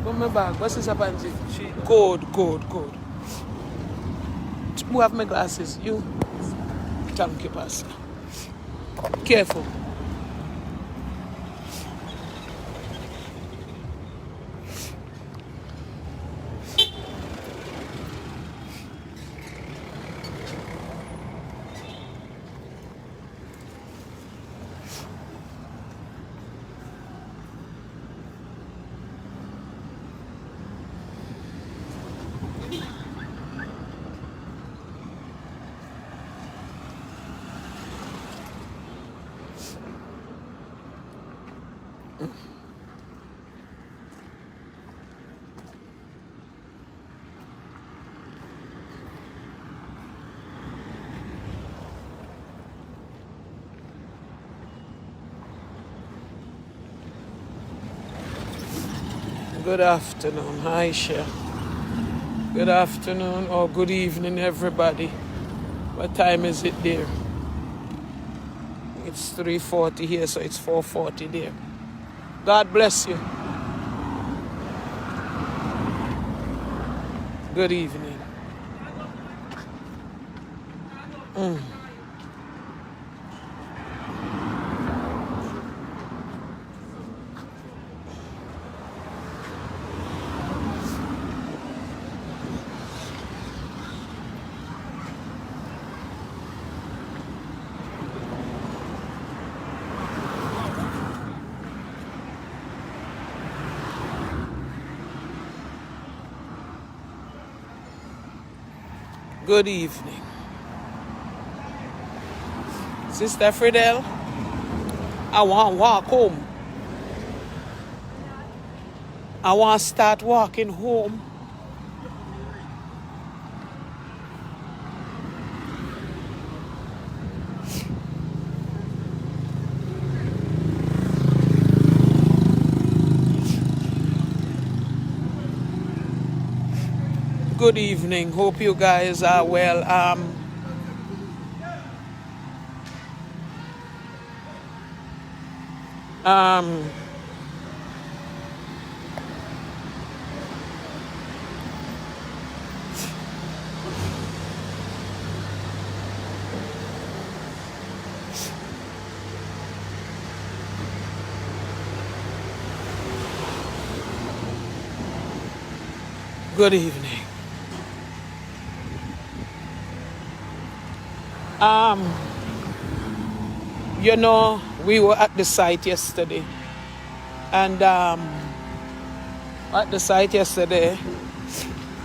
Come my bag. What's this happening? Good. Who have my glasses? You? Thank you, Pastor. Careful. Good afternoon. Hi, Cher. Good afternoon or good evening, everybody. What time is it there? It's 3:40 here, so it's 4:40 there. God bless you. Good evening. Good evening. Sister Fidel, I want to walk home. I want to start walking home. Good evening. Hope you guys are well. Good evening. You know, we were at the site yesterday, and at the site yesterday,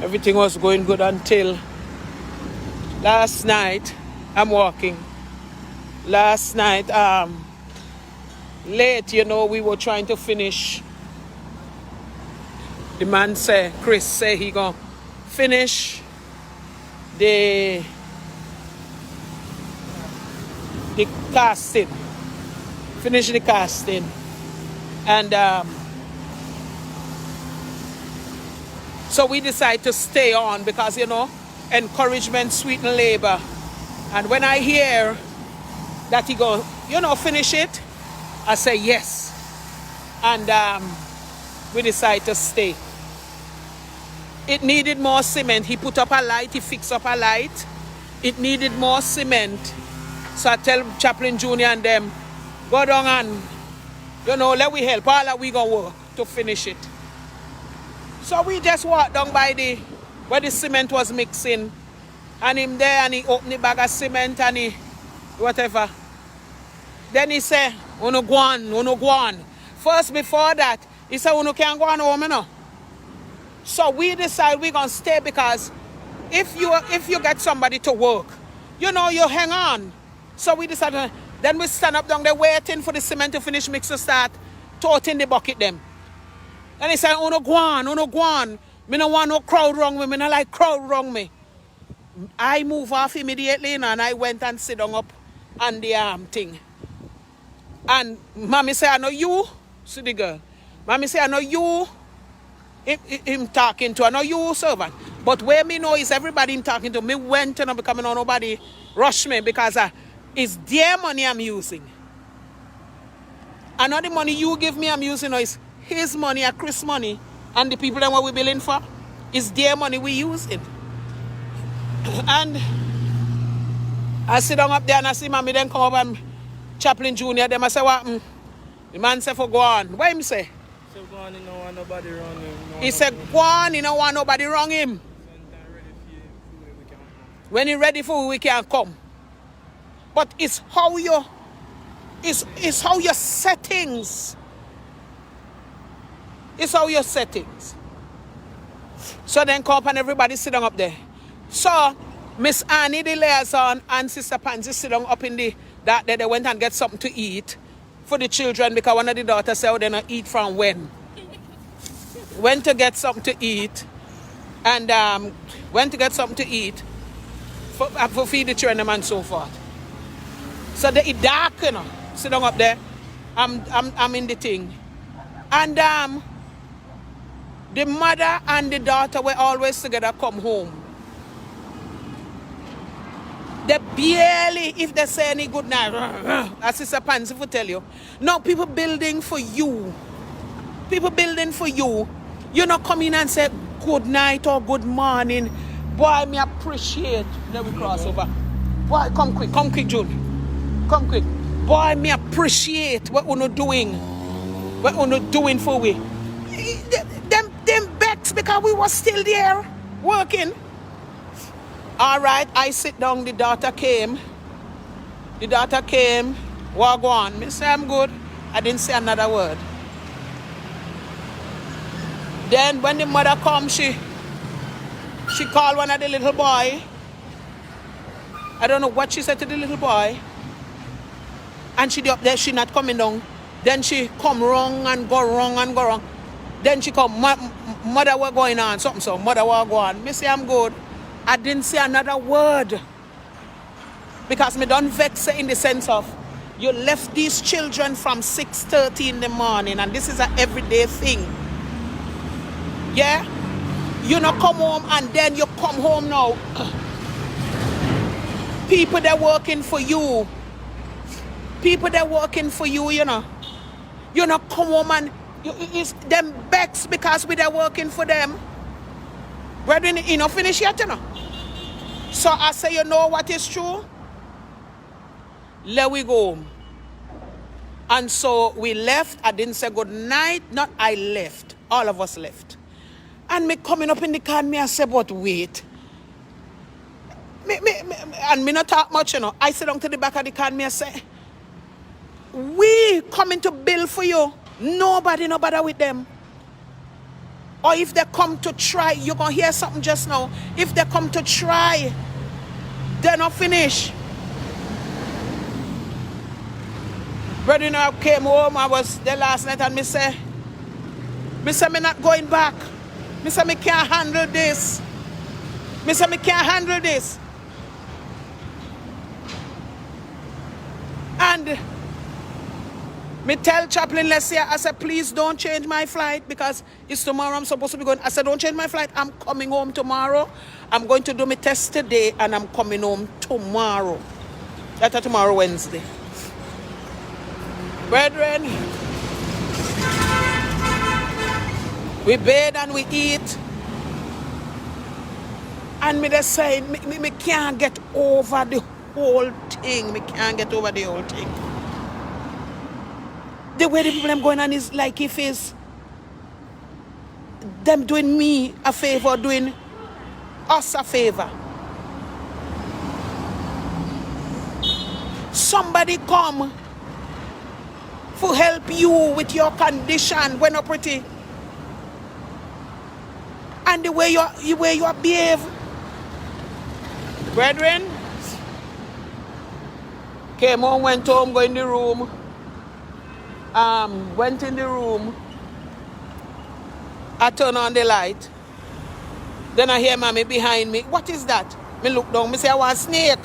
everything was going good until last night. I'm walking. Last night, late, you know, we were trying to finish. The man said, Chris said he gonna finish the casting. Finish the casting. And so we decided to stay on because, you know, encouragement sweeten labor. And when I hear that he go, you know, finish it, I say yes. And we decided to stay. It needed more cement. He put up a light, he fixed up a light. It needed more cement. So I tell Chaplain Junior and them, go down and, you know, let we help. All that we gonna work to finish it. So we just walked down by where the cement was mixing. And him there, and he opened the bag of cement and he, whatever. Then he said, uno go on. First, before that, he said, uno can't go on home, you know. So we decide we're going to stay because if you get somebody to work, you know, you hang on. So we decided, then we stand up down there waiting for the cement to finish mix to start, toting the bucket them. And he said, uno go on. Me no want no crowd wrong me, me no like crowd wrong me. I move off immediately, you know, and I went and sit down up on the thing. And mommy said, I know you, see the girl. Mommy said, I know you, him talking to, I know you, servant. But where me know is everybody him talking to. Me went and becoming on nobody rush me because it's their money I'm using. And not the money you give me I'm using, no, it's his money, Chris money. And the people that what we billing for is their money we using. And I sit down up there and I see mommy then come up and Chaplain Junior, them I say what the man say for go on. What him say? So go on, he don't want nobody wrong him. He said go on, he don't want nobody wrong him. When he ready for we can come. But it's how you it's how your settings. It's how your settings. So then come up and everybody sit down up there. So Miss Annie, the liaison, and Sister Pansy sit down up in that they went and get something to eat for the children because one of the daughters said, oh, they're not eat from when. Went to get something to eat and went to get something to eat for feed the children and so forth. So they it dark, you know, sit down up there. I'm in the thing. And the mother and the daughter were always together come home. They barely, if they say any good night, as Sister Pansy will tell you. No, people building for you. People building for you. You not come in and say good night or good morning. Boy, me appreciate. Then we cross over. Boy, come quick, June. Come quick. Boy, me appreciate what we're doing. What we're doing for we. Them bets because we were still there working. All right, I sit down. The daughter came. Walk on. Me say I'm good. I didn't say another word. Then when the mother comes, she called one of the little boy. I don't know what she said to the little boy. And she up there, she not coming down. Then she come wrong and go wrong. Then she come, mother what going on, something so. Mother what go on. Me say I'm good. I didn't say another word. Because me don't vex in the sense of, you left these children from 6:30 in the morning and this is an everyday thing. Yeah? You not come home and then you come home now. People that working for you. People that working for you, you know. You not come home and it's them begs because we are working for them. Brethren, you not finish yet, you know. So I say, you know what is true? Let we go. And so we left. I didn't say good night. Not I left. All of us left. And me coming up in the car, me I say, but wait. And me not talk much, you know. I sit down to the back of the car, me I say, we coming to build for you. Nobody bother with them. Or if they come to try, you're going to hear something just now. If they come to try, they're not finished. Brother, you know, I came home, I was there last night and me say, me not going back. Me say, me can't handle this. Me say, me can't handle this. And me tell Chaplain Leslie, I said, please don't change my flight because it's tomorrow I'm supposed to be going. I said, don't change my flight. I'm coming home tomorrow. I'm going to do my test today and I'm coming home tomorrow. That's tomorrow, Wednesday. Brethren, we bathe and we eat. And me just say, me can't get over the whole thing. Me can't get over the whole thing. The way the people I'm going on is like if it's them doing me a favor, doing us a favor. Somebody come for help you with your condition when you're pretty. And the way you behave. Brethren, came home, went home, go in the room. Went in the room. I turn on the light. Then I hear mommy behind me. What is that? Me look down. Me say, I want a snake.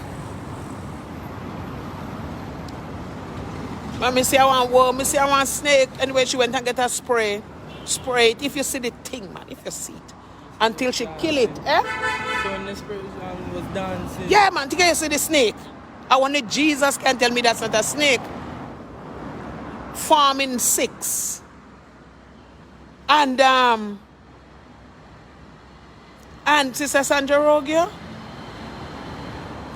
Mommy say, I want worm. Me say, I want snake. Anyway, she went and get a spray. Spray it. If you see the thing, man. If you see it. Until she kill it. Eh? So when the spirit was dancing. Yeah, man. Till you see the snake. I want Jesus can tell me that's not a snake. Farming 6. And And Sister Sandra Rogio,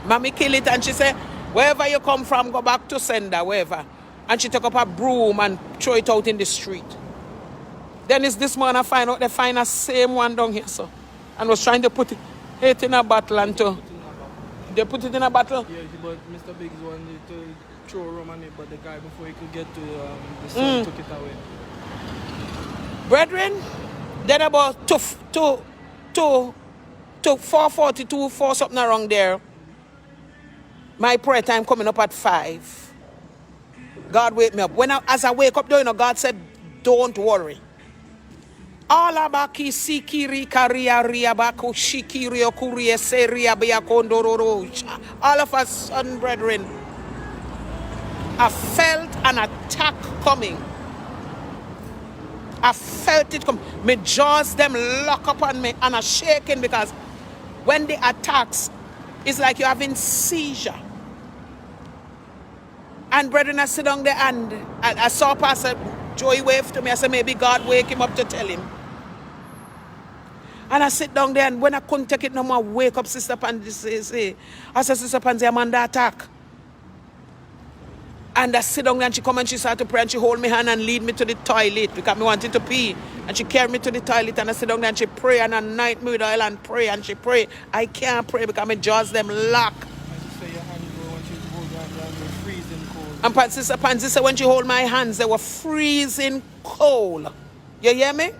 Mommy kill it, and she said, wherever you come from, go back to sender, wherever. And she took up a broom and throw it out in the street. Then it's this morning I find out they find a same one down here, so. And was trying to put it in a bottle and to... They put it in a bottle? Yeah, but Mr. Biggs wanted to throw rum on it, but the guy, before he could get to the sun, took it away. Brethren, then about 4:42, 4 something around there, my prayer time coming up at 5. God wake me up. As I wake up, God said, don't worry. All of us son brethren, I felt an attack coming. I felt it come. My jaws them lock up on me and I'm shaking, because when the attacks, it's like you're having seizure. And brethren, I sit down there and I saw Pastor Joey wave to me. I said, maybe God wake him up to tell him. And I sit down there, and when I couldn't take it no more, I wake up Sister Pansy say, I said, Sister Pansy, I'm under attack. And I sit down there and she come and she started to pray, and she hold my hand and lead me to the toilet because I wanted to pee. And she carried me to the toilet, and I sit down there and she pray and anoint me with oil and pray, and she pray. I can't pray because my jaws them lock. And she said your hands were, when she hold your hands, they were freezing cold. And Sister Pansy said when she hold my hands, they were freezing cold. You hear me?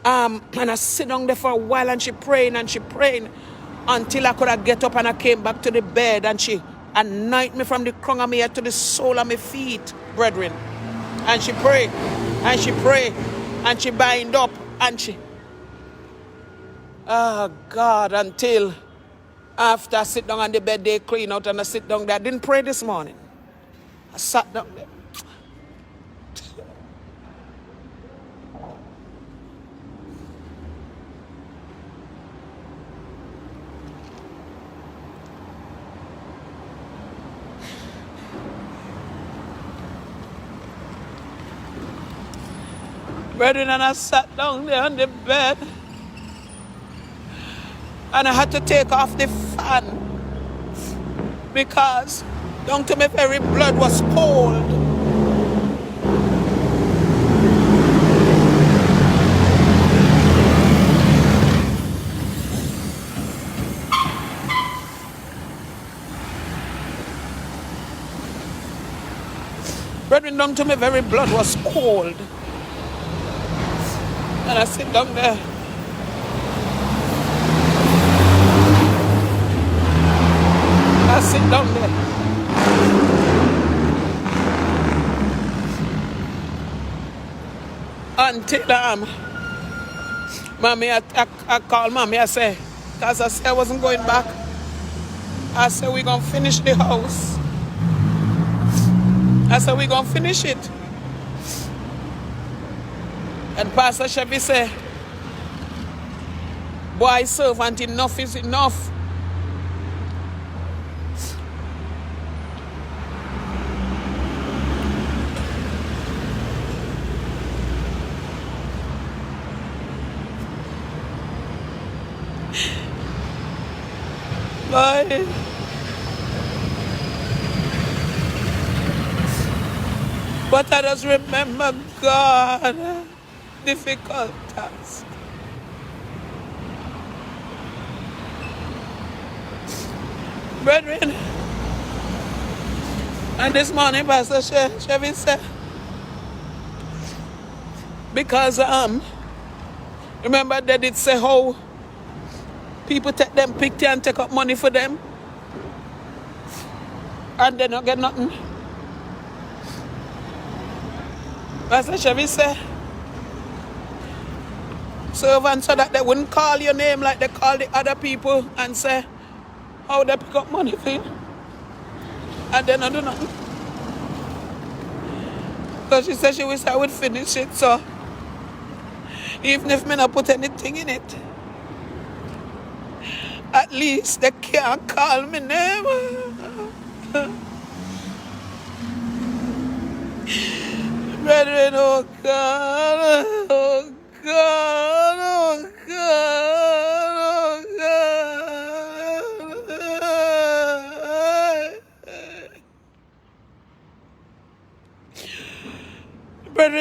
And I sit down there for a while, and she praying until I could get up, and I came back to the bed, and she anoint me from the crown of my head to the sole of my feet, brethren. And she pray, and she pray, and she bind up, and she, oh God, until after I sit down on the bed, they clean out, and I sit down there. I didn't pray this morning. I sat down there. Brethren, and I sat down there on the bed, and I had to take off the fan because down to my very blood was cold. Brethren, down to my very blood was cold. And I sit down there. I sit down there. Until Mommy, I called Mommy, I said, because I said I wasn't going back. I said, we're going to finish the house. I said, we're going to finish it. And Pastor Chevy said, boy, servant, enough is enough. Boy. But I just remember God. Difficult task. Brethren, and this morning Pastor Chevy said, because remember they did say how people take them picture and take up money for them and they don't get nothing. Pastor Chevy said, servants, so that they wouldn't call your name like they call the other people and say how they pick up money for you. And they don't do nothing. So she said she wish I would finish it, so even if me not put anything in it, at least they can't call me name. Brethren, oh God, oh God, oh God,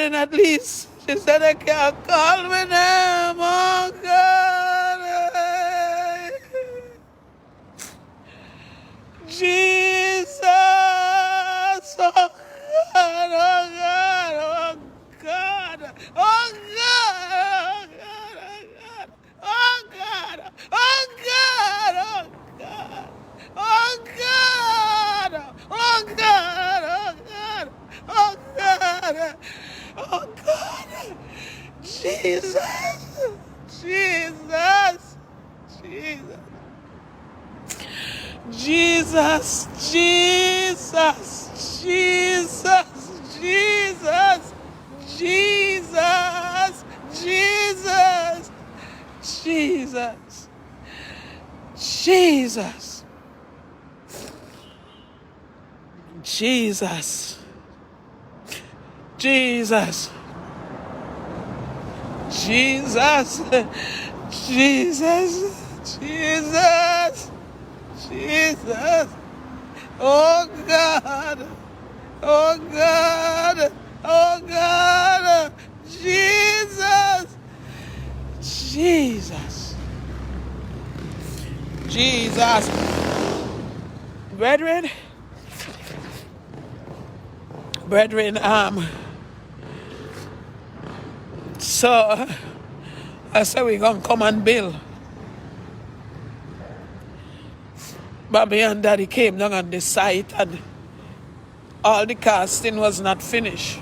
brethren, at least. She said, I can't call me name. Oh, God. Jesus. Oh, God. Oh, God. Oh, God. Oh, God. Oh, God. Oh, God. Oh, God. Oh, God. Oh, God. Oh, God. Oh, God. Oh, God. Jesus. Jesus. Jesus. Jesus, Jesus, Jesus, Jesus, Jesus, Jesus, Jesus, Jesus, Jesus, Jesus, Jesus, Jesus, Jesus, Jesus. Oh God. Oh God. Oh God. Jesus. Jesus. Jesus. Brethren. Brethren, so I said we're gonna come and build. Mommy and Daddy came down on the site and all the casting was not finished.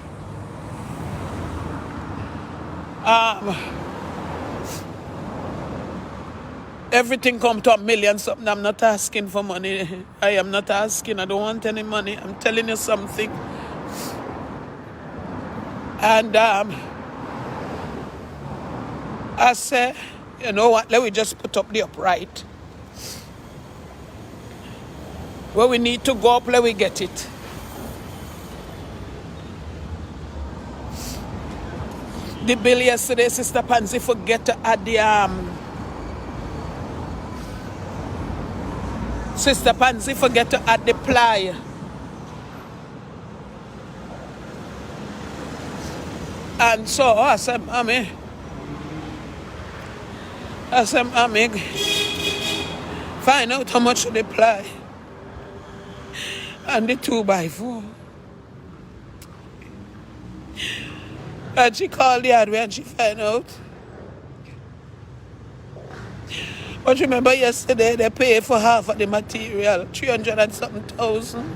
Everything come to $1 million something. I'm not asking for money. I am not asking. I don't want any money. I'm telling you something. And I said, you know what? Let me just put up the upright. Where we need to go up, let me get it. The bill yesterday, Sister Pansy forget to add the Sister Pansy forget to add the ply. And so I said, Mommy, find out how much they ply. And the 2x4. And she called the hardware and she found out. But remember yesterday they paid for half of the material, 300 and something thousand.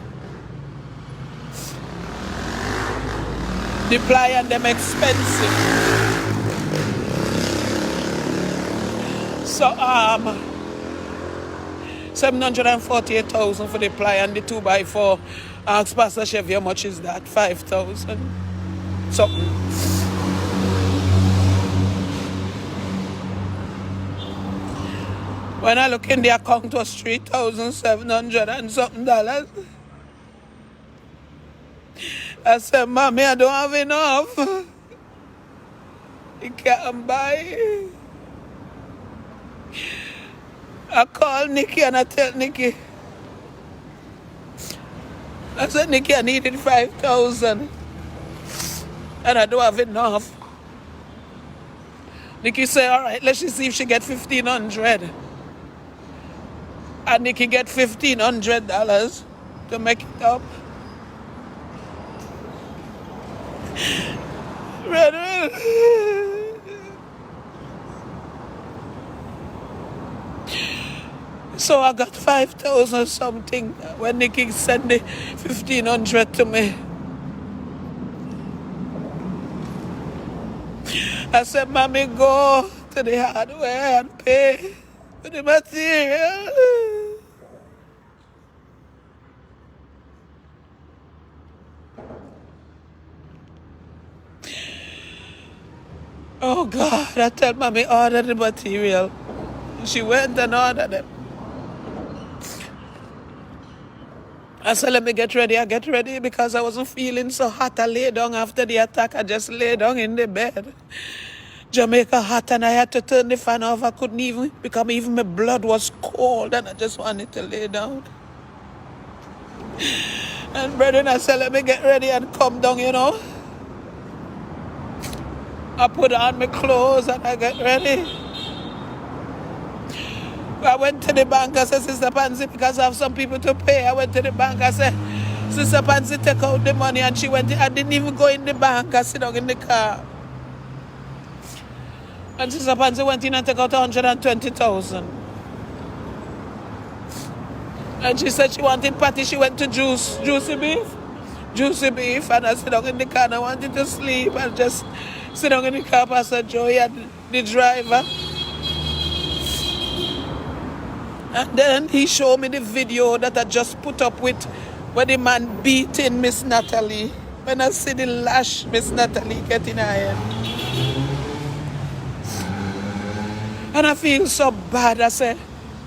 The ply and them expensive. So 748,000 for the ply and the 2x4. Ask Pastor Chevy how much is that? 5,000 something. When I look in the account, it was 3,700 and something dollars. I said, Mommy, I don't have enough. You can't buy. I called Nikki and I tell Nikki. I said, Nikki, I needed 5,000. And I don't have enough. Nikki said, all right, let's just see if she get 1,500. And Nikki get $1,500 to make it up. So I got 5,000 something when Nikki sent the 1,500 to me. I said, Mommy, go to the hardware and pay for the material. Oh God, I tell Mommy, order the material. She went and ordered them. I said, let me get ready. I get ready because I wasn't feeling so hot. I lay down after the attack. I just lay down in the bed. Jamaica hot and I had to turn the fan off. I couldn't even, because even my blood was cold and I just wanted to lay down. And brethren, I said, let me get ready and come down, you know. I put on my clothes and I get ready. I went to the bank. I said, Sister Pansy, because I have some people to pay. I went to the bank. I said, Sister Pansy, take out the money. And she went. I didn't even go in the bank. I sit down in the car. And Sister Pansy went in and took out 120,000. And she said she wanted patty. She went to juicy beef. And I sit down in the car and I wanted to sleep. I just sit down in the car, Pastor Joey and the driver. And then he showed me the video that I just put up with where the man beating Miss Natalie. When I see the lash Miss Natalie getting her head. And I feel so bad. I said,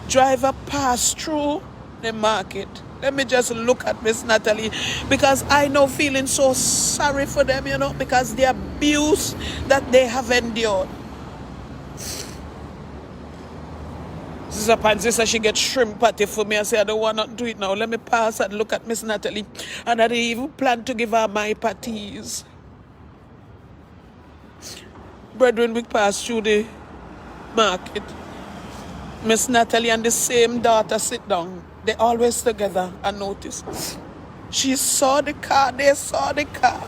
driver passed through the market. Let me just look at Miss Natalie, because I know feeling so sorry for them, you know, because the abuse that they have endured. Sister Pansy said she gets shrimp patty for me. I said, I don't want to do it now. Let me pass and look at Miss Natalie. And I didn't even plan to give her my patties. Brethren, we passed through the market. Miss Natalie and the same daughter sit down. They always together, I noticed. She saw the car, they saw the car.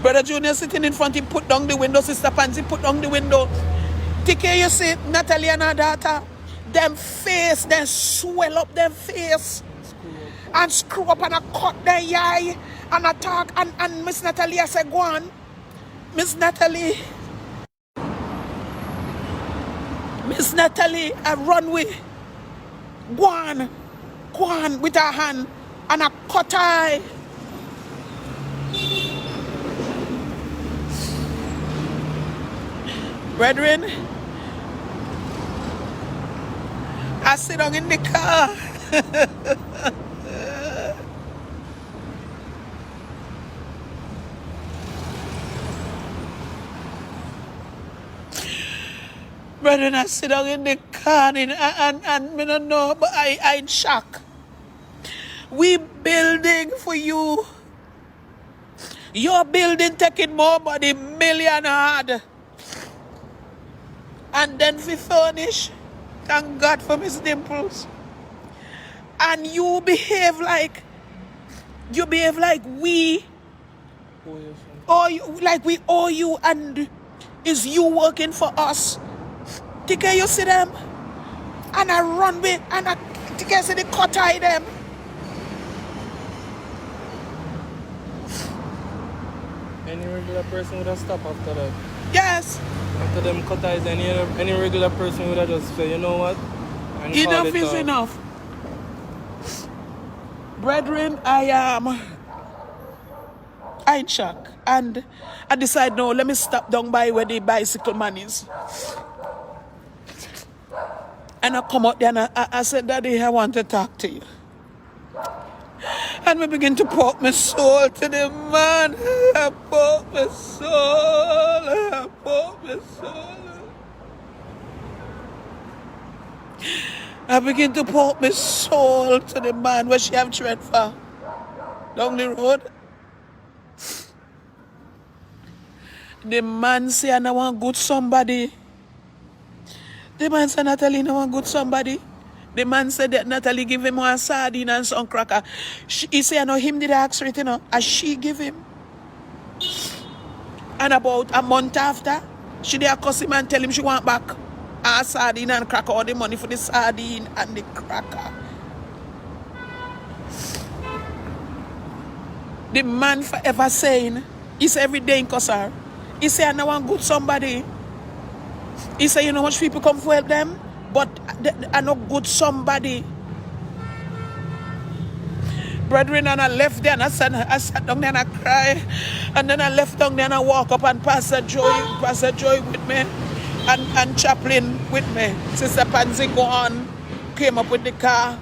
Brother Junior sitting in front, he put down the window. Sister Pansy put down the window. Take care, you see, Natalie and her daughter, them face, them swell up them face. And screw up and I cut their eye and attack. And Miss Natalie, I said, go on. Miss Natalie, I run with. Go on with her hand and I cut her eye. Brethren, I sit down in the car. Brethren, I sit down in the car and I don't know, but I in shock. We building for you. Your building taking more money, million hard. And then we furnish. Thank God for Miss Dimples. And you behave like we owe you, like we owe you, and is you working for us. Take care, you see them? And I run with, and I take care, see the cut eye them. Any regular person would have stopped after that. Yes. After them cut eyes, any regular person would have just say, you know what? Enough is enough. Brethren, I'm in shock. And I decide, no, let me stop down by where the bicycle man is. And I come out there and I said, Daddy, I want to talk to you. And we begin to pour my soul to the man. I pour my soul. I begin to pour my soul to the man where she have tread for down the road. The man say, I want good somebody. The man said, Natalie, I want good somebody. The man said that Natalie give him one sardine and some cracker. He said, I know him did ask for it, you know, and she give him. And about a month after, she did cuss him and tell him she want back a sardine and cracker, all the money for the sardine and the cracker. The man forever saying, he said every day in cuss her. He said, I know want good somebody. He said, you know how much people come for help them? But I know good somebody. Brethren, and I left there and I sat down there and I cried. And then I left down there and I walk up and Pastor Joy with me. And Chaplain with me. Sister Pansy go on, came up with the car.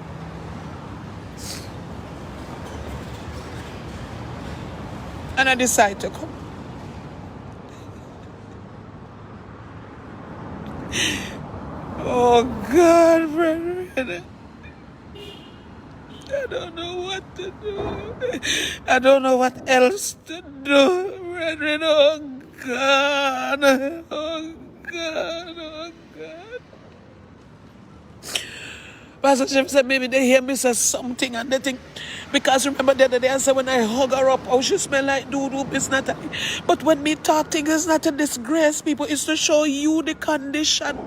And I decided to come. Oh God, brethren. I don't know what to do. I don't know what else to do, Brethren, oh God. Oh God. Oh God. Pastor Jim said maybe they hear me say something and they think, because remember the other day I said when I hug her up, oh she smell like doo-doo, it's not a, but when me talk things, it's not to disgrace people, it's to show you the condition.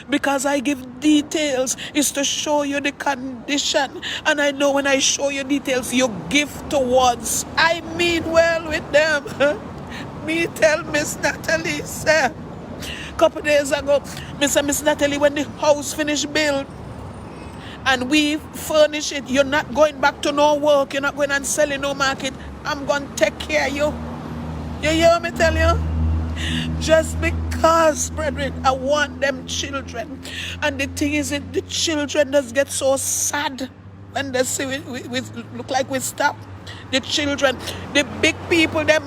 Because I give details, it's to show you the condition. And I know when I show you details, you give towards. I mean well with them. Me tell Miss Natalie, sir, couple days ago, Miss Natalie, when the house finished built, and we furnish it, you're not going back to no work, you're not going and selling no market, I'm going to take care of you. You hear me tell you? Just because, brethren, I want them children. And the thing is, the children just get so sad when they see we look like we stop. The children, the big people, they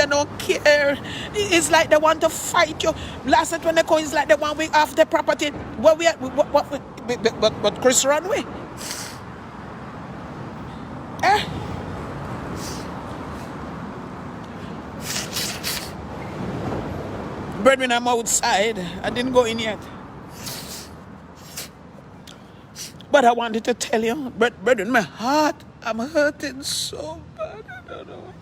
don't care. It's like they want to fight you. Last night when they come, it's like they want we off the property. But Chris run away. Brethren, I'm outside. I didn't go in yet. But I wanted to tell you, brethren, my heart, I'm hurting so bad. I don't know.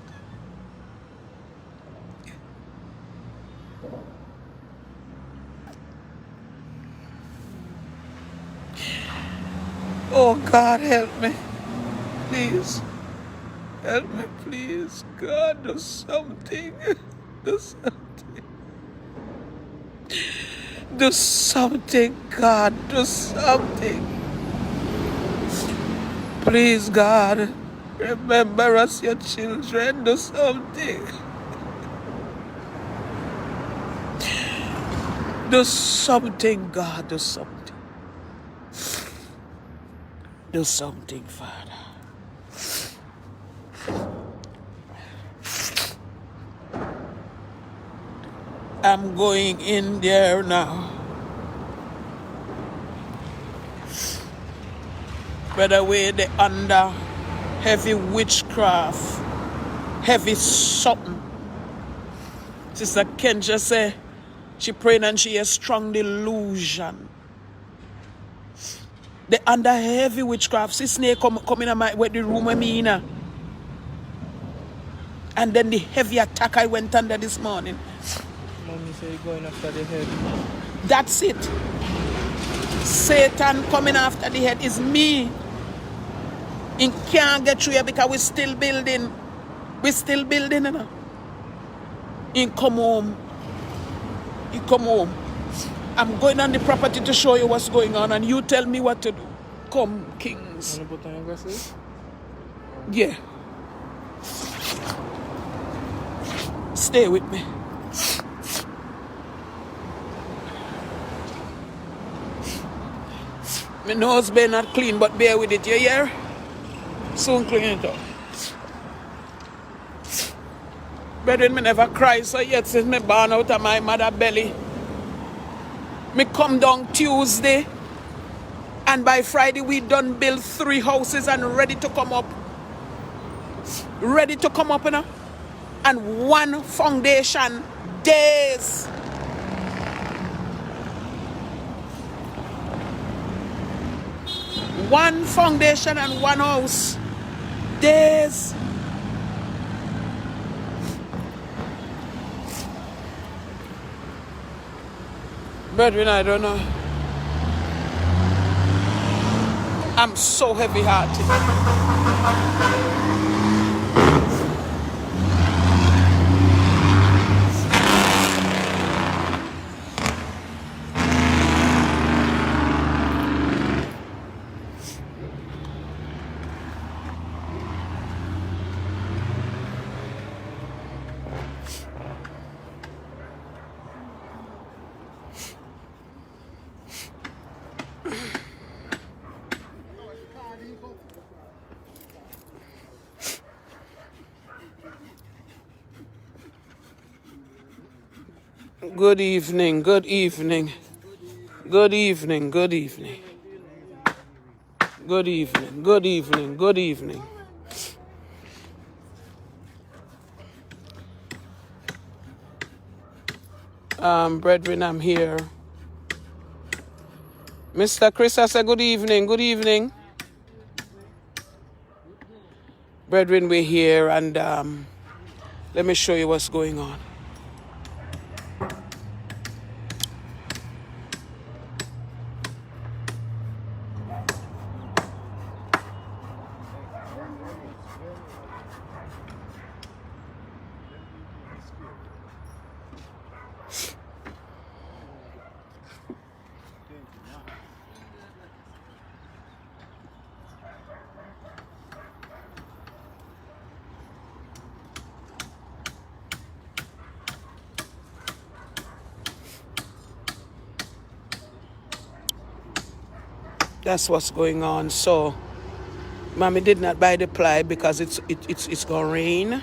Oh, God, help me. Please. Help me, please. God, do something. Do something. Do something, God. Do something. Please, God. Remember us, your children. Do something. Do something, God. Do something. Do something, Father. I'm going in there now. By the way, they under heavy witchcraft, heavy something. Sister Kenja say she praying and she has strong delusion. They under heavy witchcraft. See snake come in my the room with me in. And then the heavy attack I went under this morning. Mommy say you're going after the head. That's it. Satan coming after the head is me. He can't get through here because we're still building. We're still building, you know. He come home. He come home. I'm going on the property to show you what's going on and you tell me what to do. Come, kings. Want to put on your glasses? Yeah. Stay with me. My nose may not clean, but bear with it, you hear? Soon clean it up. Brethren, me never cry so yet since me born out of my mother belly. Me come down Tuesday, and by Friday we done build 3 houses and ready to come up. Ready to come up, you know? And 1 foundation days. One foundation and 1 house. Days. Brethren, I don't know. I'm so heavy-hearted. Good evening, good evening. Good evening, good evening. Good evening, good evening, good evening. Brethren, I'm here. Mr. Chris, I said good evening. Good evening. Brethren, we're here, and let me show you what's going on. That's what's going on. So, Mommy did not buy the ply because it's gonna rain.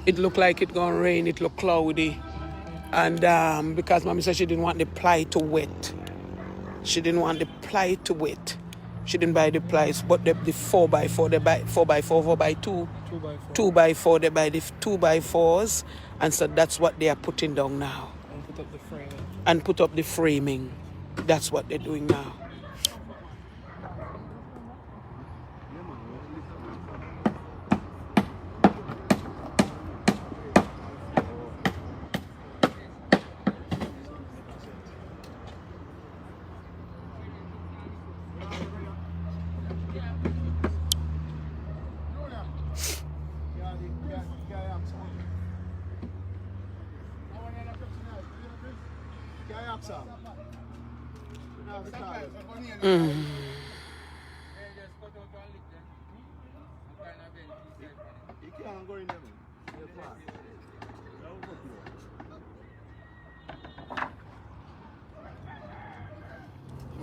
It looked like it's gonna rain. It looked cloudy, and because Mommy said she didn't want the ply to wet. She didn't want the ply to wet. She didn't buy the plies, but the 4x4, they buy 4x4, 4x2, 2x4. They buy the 2x4s, and so that's what they are putting down now. And put up the framing. And put up the framing. That's what they're doing now.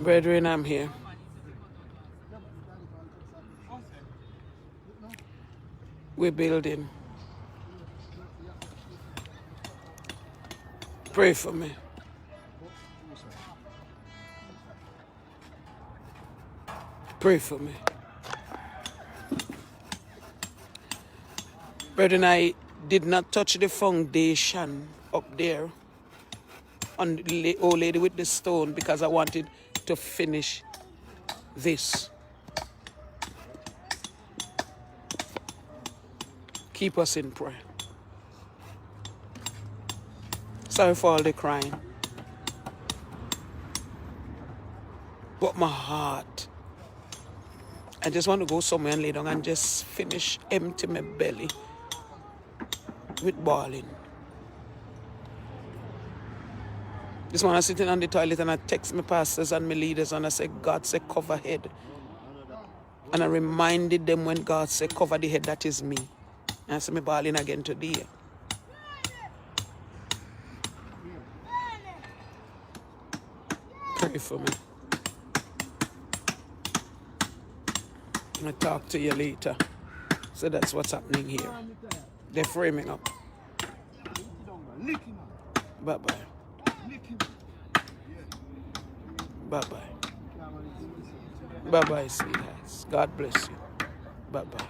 Brethren, I'm here. We're building. Pray for me. Pray for me. Brethren, I did not touch the foundation up there on the old lady with the stone because I wanted to finish this. Keep us in prayer. Sorry for all the crying. But my heart, I just want to go somewhere and lay down and just finish, empty my belly with bawling. This morning I was sitting on the toilet and I text my pastors and my leaders and I said, God said cover head. And I reminded them when God said cover the head, that is me. And I said me bawling again today. Pray for me. I'll talk to you later. So that's what's happening here. They're framing up. Bye-bye. Bye-bye. Bye-bye, sweethearts. God bless you. Bye-bye.